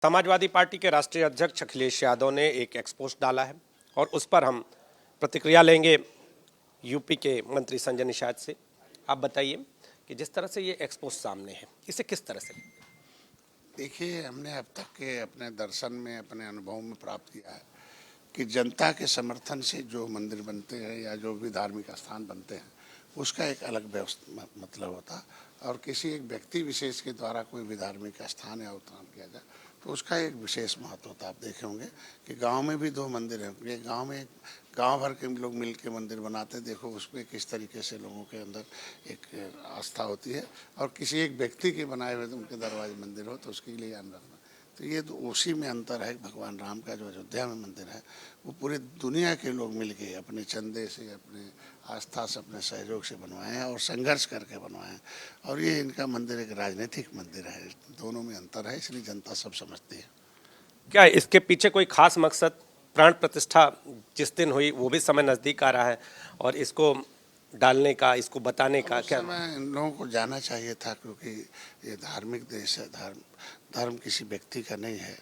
Samajwadi party के राष्ट्रीय अध्यक्ष अखिलेश यादव ने एक एक्सपोस्ट डाला है और उस पर हम प्रतिक्रिया लेंगे यूपी के मंत्री संजय निषाद से। आप बताइए कि जिस तरह से ये एक्सपोस्ट सामने है, इसे किस तरह से? देखिए, हमने अब तक के अपने दर्शन में, अपने अनुभव में प्राप्त किया है कि जनता के समर्थन से जो मंदिर बनते हैं या जो भी धार्मिक स्थान बनते हैं, उसका एक अलग व्यवस्था मतलब होता है। और किसी एक व्यक्ति विशेष के द्वारा कोई भी धार्मिक स्थान या उत्थान किया जाए तो उसका एक विशेष महत्व होता है। आप देखे होंगे कि गांव में भी 2 मंदिर हैं। ये गांव में गांव भर के लोग मिल के मंदिर बनाते हैं। देखो उसमें किस तरीके से लोगों के अंदर एक आस्था होती है। और किसी एक व्यक्ति के बनाए हुए तो उनके दरवाजे मंदिर हो तो उसके लिए ध्यान रखना। तो ये तो उसी में अंतर है। भगवान राम का जो अयोध्या में मंदिर है वो पूरी दुनिया के लोग मिलके अपने चंदे से, अपने आस्था से, अपने सहयोग से बनवाए हैं और संघर्ष करके बनवाए हैं। और ये इनका मंदिर एक राजनीतिक मंदिर है। दोनों में अंतर है, इसलिए जनता सब समझती है। क्या इसके पीछे कोई खास मकसद? प्राण प्रतिष्ठा जिस दिन हुई वो भी समय नज़दीक आ रहा है और इसको डालने का, इसको बताने का क्या? समय इन लोगों को जाना चाहिए था, क्योंकि ये धार्मिक देश है। धर्म किसी व्यक्ति का नहीं है।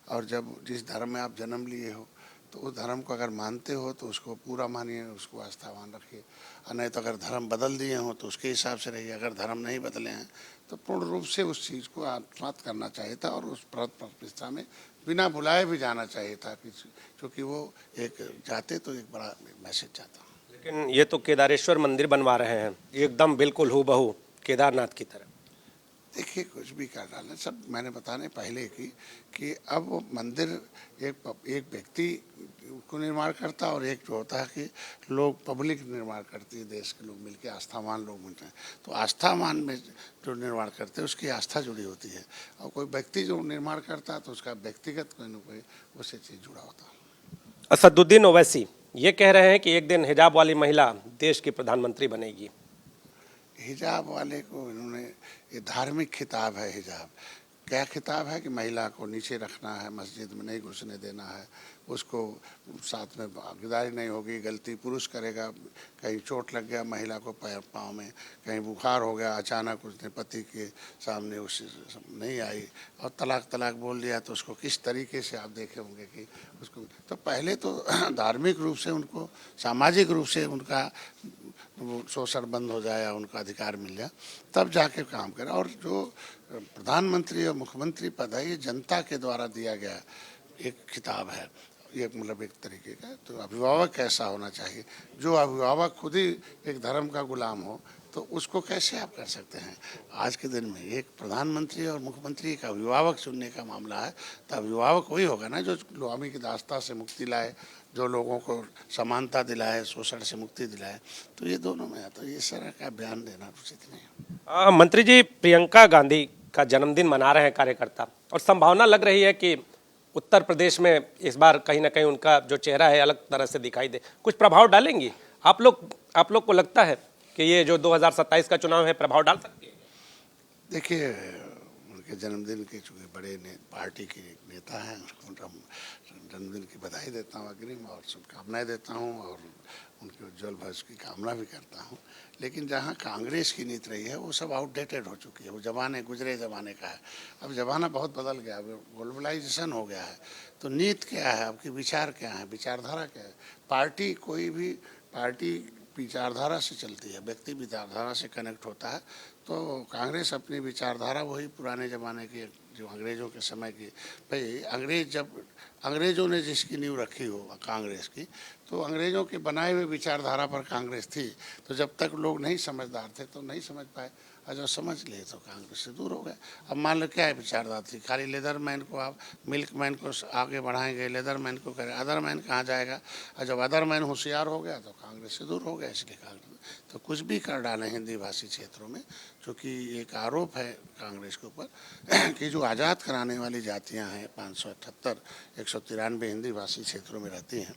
और जब जिस धर्म में आप जन्म लिए हो तो उस धर्म को अगर मानते हो तो उसको पूरा मानिए, उसको आस्थावान रखिए। और नहीं तो अगर धर्म बदल दिए हो तो उसके हिसाब से रहिए। अगर धर्म नहीं बदले हैं तो पूर्ण रूप से उस चीज़ को आत्मसात करना चाहिए था और उस प्रतिष्ठा में बिना बुलाए भी जाना चाहिए था, क्योंकि वो एक जाते तो एक बड़ा मैसेज जाता। लेकिन ये तो केदारेश्वर मंदिर बनवा रहे हैं, एकदम बिल्कुल हूबहू केदारनाथ की तरह। देखिए, कुछ भी कर डालें, सब मैंने बताने पहले कि अब वो मंदिर एक व्यक्ति को निर्माण करता और एक जो होता है कि लोग पब्लिक निर्माण करती है। देश के लोग मिलके आस्थावान लोग मिलते हैं। तो आस्थावान में जो निर्माण करते हैं उसकी आस्था जुड़ी होती है। और कोई व्यक्ति जो निर्माण करता है तो उसका व्यक्तिगत कोई न कोई उससे चीज़ जुड़ा होता है। असदुद्दीन ओवैसी ये कह रहे हैं कि एक दिन हिजाब वाली महिला देश की प्रधानमंत्री बनेगी। हिजाब वाले को इन्होंने, ये धार्मिक खिताब है। हिजाब क्या खिताब है कि महिला को नीचे रखना है, मस्जिद में नहीं घुसने देना है, उसको साथ में भागीदारी नहीं होगी। गलती पुरुष करेगा, कहीं चोट लग गया महिला को पैर पाँव में, कहीं बुखार हो गया अचानक, उसने पति के सामने उससे नहीं आई और तलाक बोल दिया तो उसको किस तरीके से आप देखे होंगे कि उसको। तो पहले तो धार्मिक रूप से उनको, सामाजिक रूप से उनका वो शोषण बंद हो जाए, उनका अधिकार मिल जाए, तब जाके काम करें। और जो प्रधानमंत्री और मुख्यमंत्री पद है ये जनता के द्वारा दिया गया एक खिताब है। ये मतलब एक तरीके का तो अभिभावक कैसा होना चाहिए। जो अभिभावक खुद ही एक धर्म का गुलाम हो तो उसको कैसे आप कर सकते हैं। आज के दिन में एक प्रधानमंत्री और मुख्यमंत्री का अभिभावक चुनने का मामला है तो अभिभावक वही होगा ना जो गुलामी की दास्ता से मुक्ति लाए, जो लोगों को समानता दिलाए, शोषण से मुक्ति दिलाए। तो ये दोनों में है। तो ये तरह का बयान देना उचित नहीं है। मंत्री जी, प्रियंका गांधी का जन्मदिन मना रहे हैं कार्यकर्ता और संभावना लग रही है कि उत्तर प्रदेश में इस बार कहीं ना कहीं उनका जो चेहरा है अलग तरह से दिखाई दे, कुछ प्रभाव डालेंगी? आप लोग को लगता है कि ये जो 2027 का चुनाव है प्रभाव डाल सकती है? देखिए, उनके जन्मदिन के चूँकि बड़े पार्टी के नेता हैं, उनको जन्मदिन की बधाई देता हूँ अग्रिम और शुभकामनाएं देता हूँ और उनके उज्जवल भविष्य की कामना भी करता हूँ। लेकिन जहाँ कांग्रेस की नीति रही है वो सब आउटडेटेड हो चुकी है। वो गुजरे ज़माने का है। अब ज़माना बहुत बदल गया है, ग्लोबलाइजेशन हो गया है। तो नीति क्या है, आपके विचार क्या है, विचारधारा क्या है। पार्टी, कोई भी पार्टी विचारधारा से चलती है, व्यक्ति विचारधारा से कनेक्ट होता है। तो कांग्रेस अपनी विचारधारा वही पुराने ज़माने की, जो अंग्रेज़ों के समय की, भाई अंग्रेज़ों ने जिसकी नींव रखी हो कांग्रेस की, तो अंग्रेज़ों के बनाए हुए विचारधारा पर कांग्रेस थी। तो जब तक लोग नहीं समझदार थे तो नहीं समझ पाए, और जब समझ लिए तो कांग्रेस से दूर हो गए। अब मान लो क्या है विचारधारा थी, खाली लेदर मैन को आप मिल्क मैन को आगे बढ़ाएंगे, लेदर मैन को करें, अदर मैन कहाँ जाएगा। और जब अदर मैन होशियार हो गया तो कांग्रेस से दूर हो गया। इसलिए कांग्रेस तो कुछ भी कर डाले हिंदी भाषी क्षेत्रों में, क्योंकि एक आरोप है कांग्रेस के ऊपर कि जो आज़ाद कराने वाली जातियां हैं 578, 193 हिंदी भाषी क्षेत्रों में रहती हैं,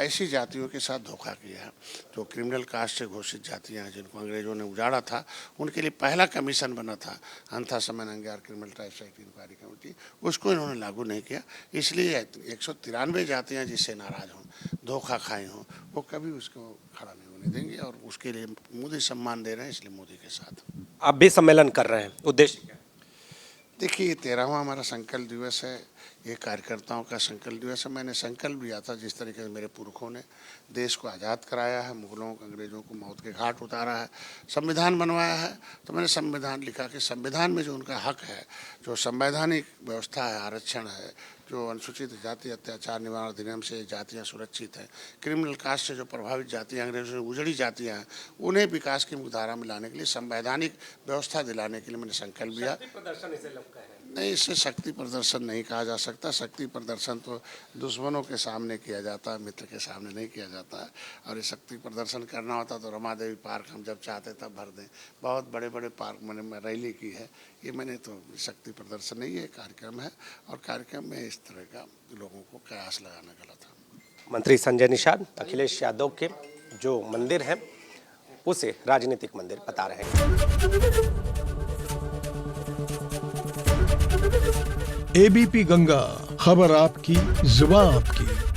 ऐसी जातियों के साथ धोखा किया है। जो क्रिमिनल कास्ट से घोषित जातियां हैं जिनको अंग्रेज़ों ने उजाड़ा था, उनके लिए पहला कमीशन बना था Ananthasayanam Ayyangar criminal tribes act inquiry committee, उसको इन्होंने लागू नहीं किया। इसलिए 193 जातियाँ जिससे नाराज़ हों, धोखा खाई हों, वो कभी उसको खड़ा नहीं होने देंगे। और उसके लिए मोदी सम्मान दे रहे हैं, इसलिए मोदी के साथ। आप भी सम्मेलन कर रहे हैं, उद्देश्य क्या है? देखिए, 13वां हमारा संकल्प दिवस है। ये कार्यकर्ताओं का संकल्प दिवस है। मैंने संकल्प लिया था, जिस तरीके से मेरे पुरखों ने देश को आज़ाद कराया है, मुगलों अंग्रेज़ों को मौत के घाट उतारा है, संविधान बनवाया है, तो मैंने संविधान लिखा कि संविधान में जो उनका हक है, जो संवैधानिक व्यवस्था है, आरक्षण है, जो अनुसूचित जाति अत्याचार निवारण अधिनियम से जातियां सुरक्षित हैं, क्रिमिनल कास्ट से जो प्रभावित जातियां, अंग्रेजों से उजड़ी जातियां हैं, उन्हें विकास की मुख्यधारा में लाने के लिए, संवैधानिक व्यवस्था दिलाने के लिए मैंने संकल्प लिया। प्रदर्शन इसे लोग कह रहे हैं। नहीं, इसे शक्ति प्रदर्शन नहीं कहा जा सकता। शक्ति प्रदर्शन तो दुश्मनों के सामने किया जाता है, मित्र के सामने नहीं किया जाता है। और ये शक्ति प्रदर्शन करना होता तो रमा देवी पार्क हम जब चाहते तब भर दें। बहुत बड़े बड़े पार्क मैंने रैली की है, ये मैंने तो शक्ति प्रदर्शन नहीं, ये कार्यक्रम है। और कार्यक्रम में इस तरह का लोगों को कयास लगाना गलत है। मंत्री संजय निषाद अखिलेश यादव के जो मंदिर है उसे राजनीतिक मंदिर बता रहे हैं। एबीपी गंगा, खबर आपकी, जुबान आपकी।